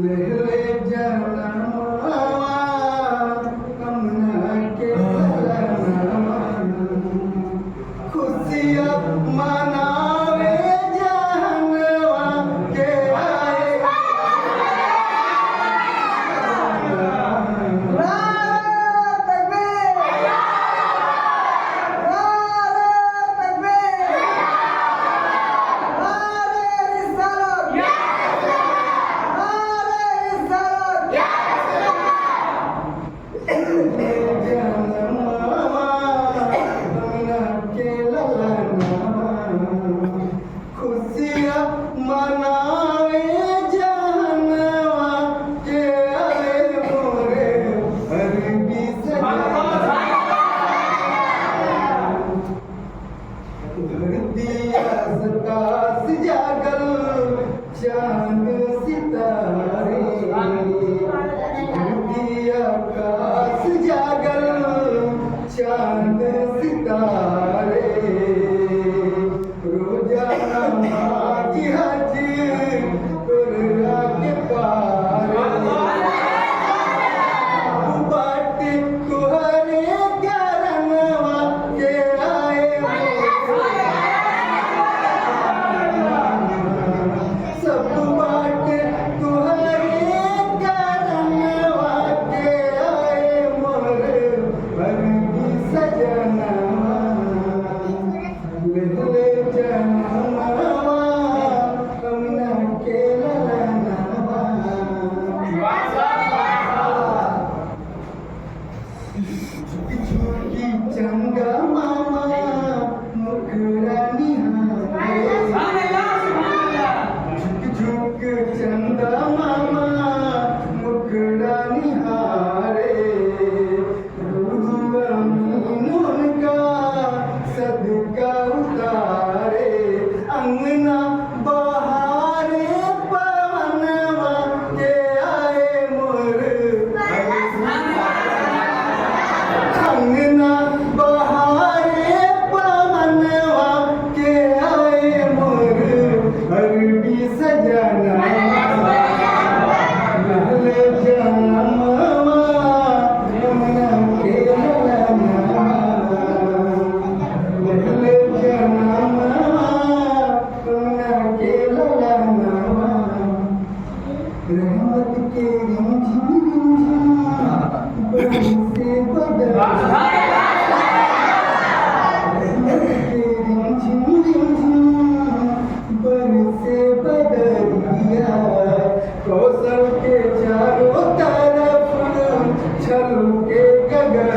लहले जनमवा कमना के खुशियाँ मनावे जहनवा के आए खुशियाँ मनावे जहनवा के आए मोरे अरबी धरती आकाश जागल चांद सितारे धरती आकाश जागल चांद सितारे रोजाना हाजी हाजी कुर्रा के पारे बाटे तुहरे करनवा के आए सब बाटे तुहरे करनवा के आए मोरे अरबी सजनवा लहले जनमवा कमना के ललनवा झुकी चंगा मामा मुखड़ा निहारे झुक चंदा मामा मुखड़ा निहारे रूह अमीन उनका सदका उतारे अंगना बहारे पवनवा के आए मोर अंगना बहारे पवनवा के आए मोर अरबी सजनवा लहले जनमवा कमना के ललनवा लहले जनमवा कमना के ललनवा रहमत के रिमझिम बरसे बदरिया रहमत के रिमझिम बरसे बदरिया कौसर के चारों तरफ छलके गगन